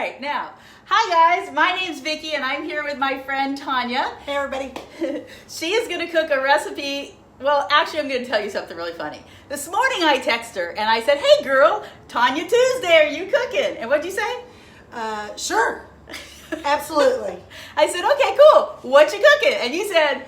right, now, hi guys, my name's Vicki and I'm here with my friend Tonya. Hey everybody. She is going to cook a recipe. Well, actually, I'm going to tell you something really funny. This morning I texted her and I said, hey girl, Tonya Tuesday, are you cooking? And what'd you say? Sure. Absolutely. I said, okay, cool. What you cooking? And you said,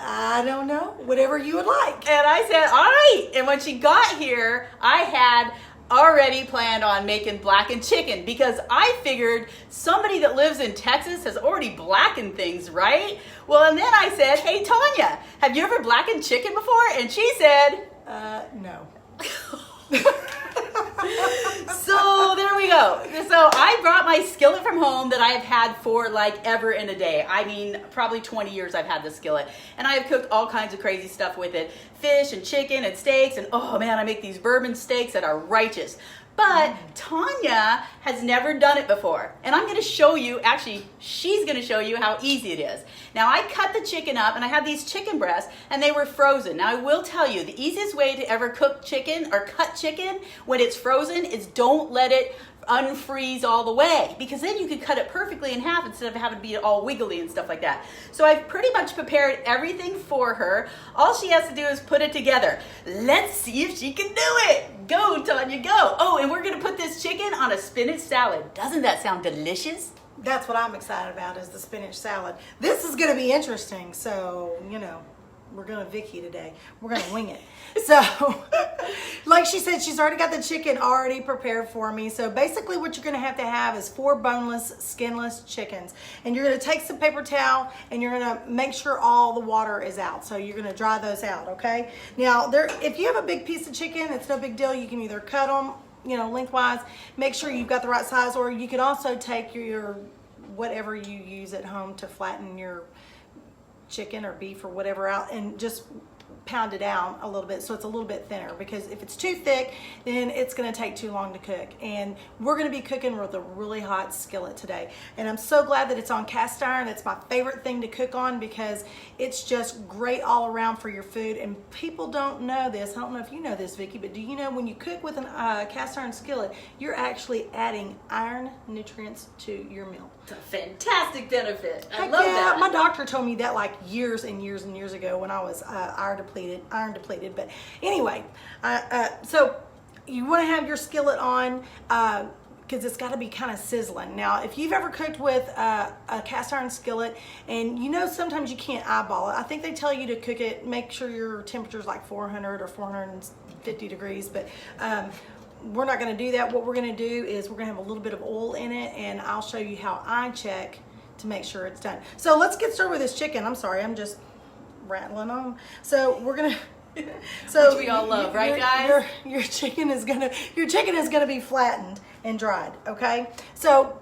I don't know. Whatever you would like. and I said, all right. And when she got here, I had already planned on making blackened chicken because I figured somebody that lives in Texas has already blackened things, right? Well, and then I said, hey, Tonya, have you ever blackened chicken before? And she said, no. So there we go. So I brought my skillet from home that I've had for like ever and a day. I mean, probably 20 years I've had this skillet. And I have cooked all kinds of crazy stuff with it. Fish and chicken and steaks. And oh man, I make these bourbon steaks that are righteous. But Tonya has never done it before. And I'm going to show you, actually, she's going to show you how easy it is. Now, I cut the chicken up, and I have these chicken breasts, and they were frozen. Now, I will tell you, the easiest way to ever cook chicken or cut chicken when it's frozen is don't let it unfreeze all the way, because then you could cut it perfectly in half instead of having to be all wiggly and stuff like that. So I've pretty much prepared everything for her. All she has to do is put it together. Let's see if she can do it. Go, Tonya, go. Oh, and we're going to put this chicken on a spinach salad. Doesn't that sound delicious? That's what I'm excited about, is the spinach salad. This is going to be interesting. So, you know, we're going to Vicky today. We're going to wing it. So, like she said, she's already got the chicken already prepared for me. So basically what you're going to have is 4 boneless, skinless chickens. And you're going to take some paper towel and you're going to make sure all the water is out. So you're going to dry those out, okay? Now, if you have a big piece of chicken, it's no big deal. You can either cut them, you know, lengthwise. Make sure you've got the right size, or you can also take your whatever you use at home to flatten your chicken or beef or whatever out and just pound it down a little bit so it's a little bit thinner, because if it's too thick then it's going to take too long to cook. And we're going to be cooking with a really hot skillet today, and I'm so glad that it's on cast iron. It's my favorite thing to cook on because it's just great all around for your food. And people don't know this. I don't know if you know this, Vicki, but do you know when you cook with a cast iron skillet, you're actually adding iron nutrients to your meal? It's a fantastic benefit. I Heck love yeah. that. My doctor told me that like years and years and years ago when I was iron depleted. But anyway, so you want to have your skillet on because it's got to be kind of sizzling. Now, if you've ever cooked with a cast iron skillet, and you know sometimes you can't eyeball it, I think they tell you to cook it, make sure your temperature is like 400 or 450 degrees, but we're not going to do that. What we're going to do is we're going to have a little bit of oil in it, and I'll show you how I check to make sure it's done. So let's get started with this chicken. I'm sorry, I'm just rattling on. So we're gonna which we all love, right guys? Your chicken is gonna be flattened and dried, okay? So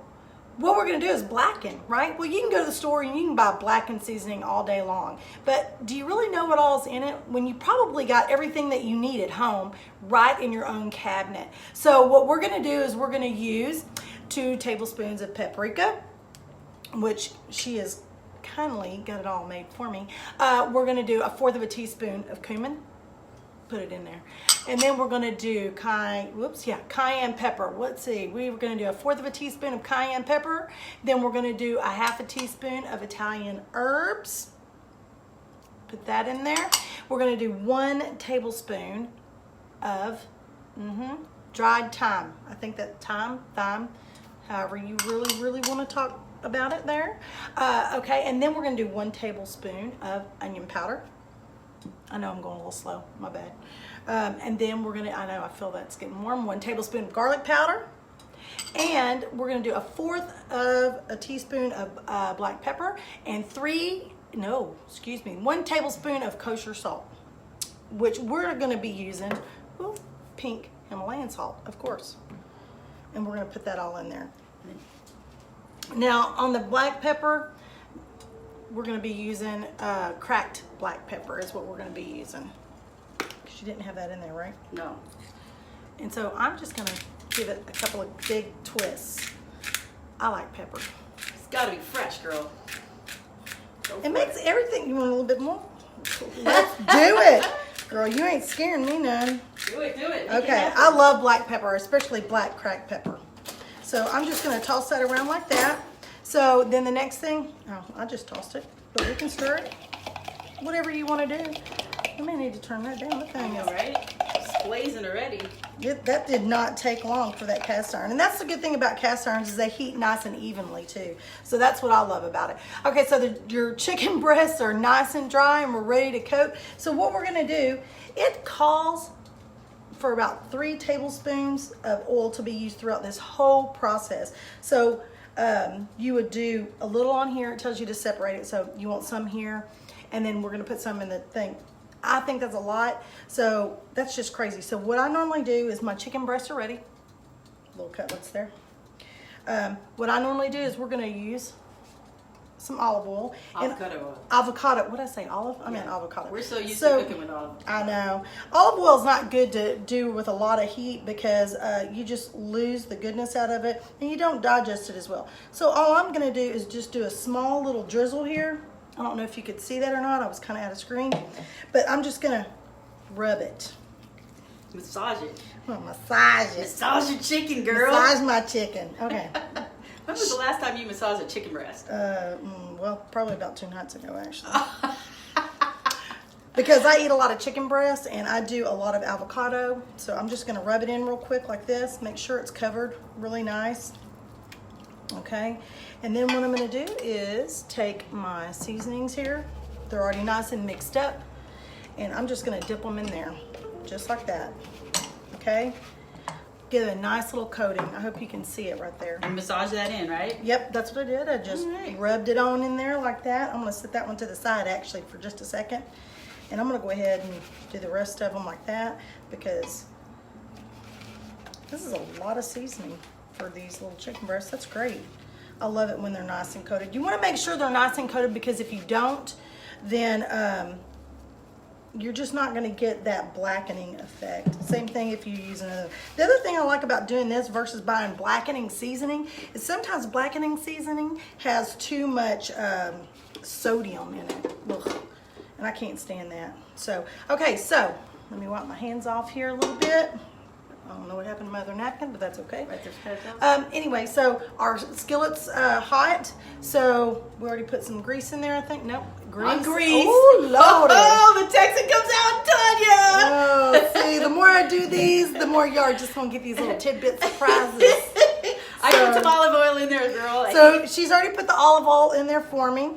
what we're gonna do is blacken, right? Well, you can go to the store and you can buy blackened seasoning all day long, but do you really know what all's in it when you probably got everything that you need at home right in your own cabinet? So what we're gonna do is we're gonna use 2 tablespoons of paprika, which she has kindly got it all made for me. We're going to do 1/4 of a teaspoon of cumin. Put it in there. And then we're going to do cayenne pepper. Let's see. We were going to do 1/4 of a teaspoon of cayenne pepper. Then we're going to do 1/2 a teaspoon of Italian herbs. Put that in there. We're going to do 1 tablespoon of dried thyme. I think that thyme, however you really want to talk about it there. Okay, and then we're going to do 1 tablespoon of onion powder. I know I'm going a little slow, my bad. And then we're going to, I know I feel that's getting warm, 1 tablespoon of garlic powder. And we're going to do 1/4 of a teaspoon of black pepper and 1 tablespoon of kosher salt, which we're going to be using pink Himalayan salt, of course. And we're going to put that all in there. Now, on the black pepper, we're going to be using cracked black pepper is what we're going to be using. She didn't have that in there, right? No. And so I'm just going to give it a couple of big twists. I like pepper. It's got to be fresh, girl. It makes everything, you want a little bit more? Let's do it. Girl, you ain't scaring me none. Do it. Okay, I love black pepper, especially black cracked pepper. So I'm just gonna toss that around like that. So then the next thing, oh, I just tossed it, but we can stir it. Whatever you wanna do. I may need to turn that down. The thing is, right? It's blazing already. that did not take long for that cast iron. And that's the good thing about cast irons is they heat nice and evenly too. So that's what I love about it. Okay, so your chicken breasts are nice and dry and we're ready to coat. So what we're gonna do, it calls for about 3 tablespoons of oil to be used throughout this whole process. So you would do a little on here. It tells you to separate it. So you want some here, and then we're gonna put some in the thing. I think that's a lot, so that's just crazy. So what I normally do is my chicken breasts are ready. Little cutlets there. What I normally do is we're gonna use some olive oil. Avocado oil. Avocado, what did I say, olive? I meant avocado. We're so used to cooking with olive. I know. Olive oil is not good to do with a lot of heat because you just lose the goodness out of it and you don't digest it as well. So all I'm gonna do is just do a small little drizzle here. I don't know if you could see that or not. I was kind of out of screen. But I'm just going to rub it. Massage it. Well, massage it. Massage your chicken, girl. Massage my chicken. Okay. When was the last time you massaged a chicken breast? Well, probably about 2 nights ago, actually. Because I eat a lot of chicken breast and I do a lot of avocado. So I'm just going to rub it in real quick like this. Make sure it's covered really nice. Okay, and then what I'm going to do is take my seasonings here. They're already nice and mixed up, and I'm just going to dip them in there just like that. Okay, give it a nice little coating. I hope you can see it right there. And massage that in, right? Yep, that's what I did. I just rubbed it on in there like that. I'm going to set that one to the side actually for just a second, and I'm going to go ahead and do the rest of them like that because this is a lot of seasoning for these little chicken breasts. That's great. I love it when they're nice and coated. You want to make sure they're nice and coated because if you don't, then you're just not going to get that blackening effect. Same thing if you use another. The other thing I like about doing this versus buying blackening seasoning is sometimes blackening seasoning has too much sodium in it. Ugh. And I can't stand that. So, okay, so let me wipe my hands off here a little bit. I don't know what happened to my other napkin, but that's okay. Right, anyway, so our skillet's hot. So we already put some grease in there, I think. Nope. Grease. Grease. Oh, Lord. Oh, the Texan comes out, Tonya. Oh, see, the more I do these, the more you are just going to get these little tidbit surprises. I put some olive oil in there, girl. So she's already put the olive oil in there for me.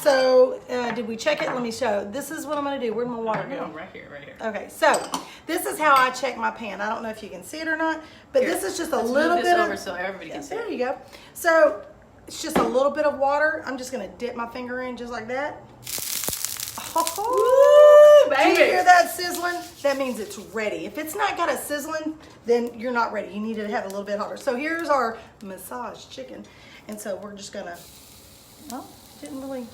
So did we check it? Let me show. This is what I'm going to do. Where'd my water go? Right here, right here. Okay, so this is how I check my pan. I don't know if you can see it or not, but Here, this is just a let's little move this bit over of. so everybody can see. There you go. So it's just a little bit of water. I'm just gonna dip my finger in just like that. Oh, Woo, do you baby. hear that sizzling? That means it's ready. If it's not got a sizzling, then you're not ready. You need it to have a little bit hotter. So here's our massaged chicken, and so we're just gonna. Oh, didn't really.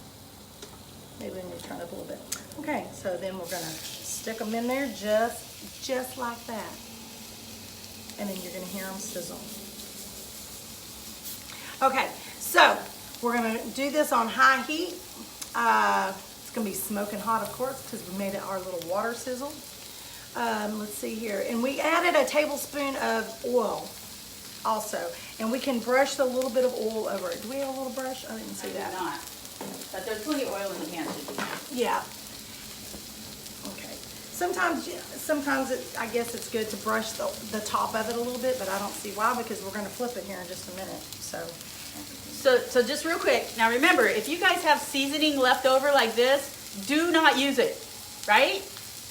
Maybe we need to turn it up a little bit. Okay, so then we're gonna stick them in there just like that. And then you're gonna hear them sizzle. Okay, so we're gonna do this on high heat. It's gonna be smoking hot, of course, because we made it our little water sizzle. Let's see here. And we added a tablespoon of oil also. And we can brush the little bit of oil over it. Do we have a little brush? I didn't see that. Not. But there's plenty of oil in the pan. Yeah. Okay. Sometimes I guess it's good to brush the top of it a little bit, but I don't see why because we're going to flip it here in just a minute. So just real quick. Now remember, if you guys have seasoning left over like this, do not use it. Right?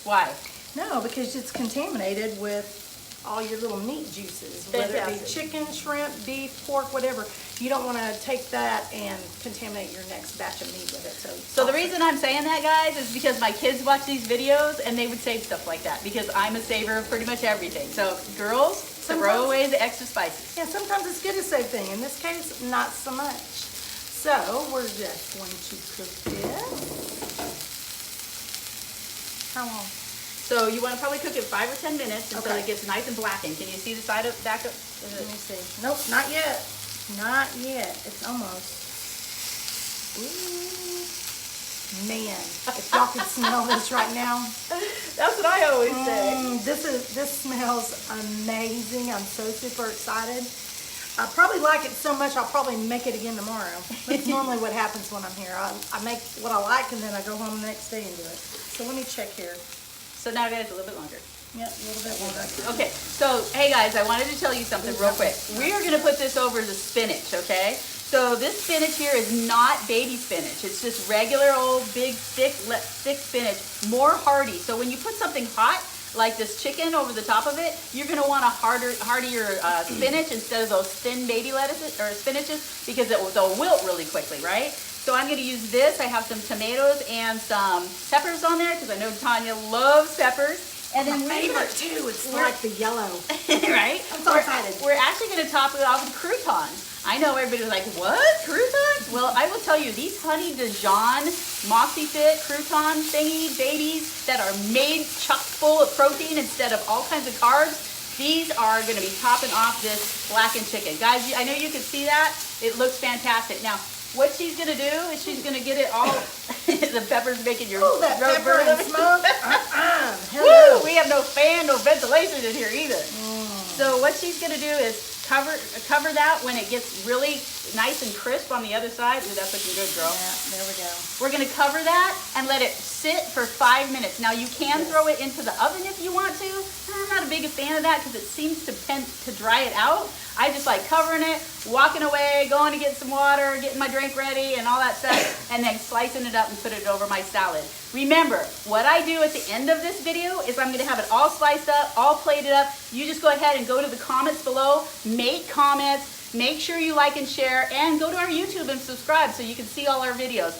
Why? No, because it's contaminated with all your little meat juices, whether it be chicken, shrimp, beef, pork, whatever. You don't want to take that and contaminate your next batch of meat with it. So the reason I'm saying that, guys, is because my kids watch these videos and they would save stuff like that because I'm a saver of pretty much everything. So girls, throw away the extra spices. Yeah, sometimes it's good to save things. In this case, not so much. So we're just going to cook this. How long? So you want to probably cook it 5 or 10 minutes until Okay. it gets nice and blackened. Can you see the side of back up? Let me see. Nope, not yet. Not yet. It's almost. Ooh. Man, if y'all could smell this right now. That's what I always say. This smells amazing. I'm so super excited. I probably like it so much I'll probably make it again tomorrow. That's normally what happens when I'm here. I make what I like and then I go home the next day and do it. So let me check here. So now guys, a little bit longer. Yep, a little bit longer. Okay, so hey guys, I wanted to tell you something real quick. We are gonna put this over the spinach, okay? So this spinach here is not baby spinach. It's just regular old big thick spinach, more hearty. So when you put something hot, like this chicken over the top of it, you're gonna want a heartier spinach instead of those thin baby lettuces or spinaches because they'll wilt really quickly, right? So I'm gonna use this. I have some tomatoes and some peppers on there because I know Tonya loves peppers. And then my favorite too. It's like the yellow, right? I'm so excited. We're actually gonna top it off with croutons. I know everybody's like, what? Croutons? Well, I will tell you, these Honey Dijon Moxie Fit crouton thingy babies that are made chock full of protein instead of all kinds of carbs, these are going to be topping off this blackened chicken. Guys, I know you can see that. It looks fantastic. Now, what she's going to do is she's going to get it all, the pepper's making your that throat pepper burn. and smoke. Woo! We have no fan, no ventilation in here either. So what she's going to do is cover that when it gets really nice and crisp on the other side. Ooh, that's looking good, girl. Yeah, there we go. We're gonna cover that and let it sit for 5 minutes. Now you can throw it into the oven if you want to. I'm not a big fan of that because it seems to tend to dry it out. I just like covering it, walking away, going to get some water, getting my drink ready and all that stuff, and then slicing it up and put it over my salad. Remember, what I do at the end of this video is I'm gonna have it all sliced up, all plated up. You just go ahead and go to the comments below, make comments, make sure you like and share, and go to our YouTube and subscribe so you can see all our videos.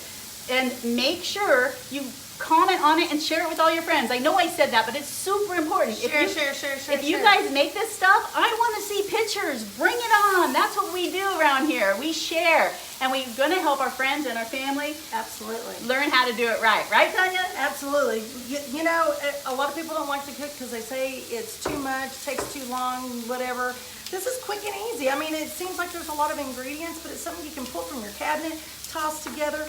And make sure you comment on it and share it with all your friends. I know I said that, but it's super important. Share. If you guys make this stuff, I want to see pictures. Bring it on. That's what we do around here. We share, and we're going to help our friends and our family Absolutely. learn how to do it right. Right, Tonya? Absolutely. You know, a lot of people don't like to cook because they say it's too much, takes too long, whatever. This is quick and easy. I mean, it seems like there's a lot of ingredients, but it's something you can pull from your cabinet, toss together.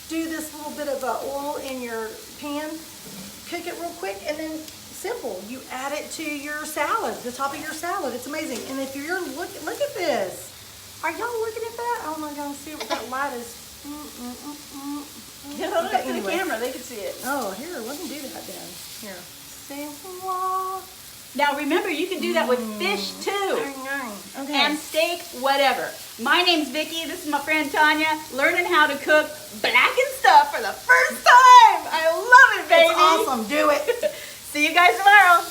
Do this little bit of oil in your pan, cook it real quick, and then simple. You add it to your salad, the top of your salad. It's amazing. And if you're look at this. Are y'all looking at that? Oh my God, see what that light is. Get hold it up to the camera. They can see it. Oh, here, let me do that then. Here. Simple. Now remember, you can do that with fish too. Okay. And steak, whatever. My name's Vicki. This is my friend Tonya, learning how to cook blackened stuff for the first time. I love it, baby. It's awesome. Do it. See you guys tomorrow.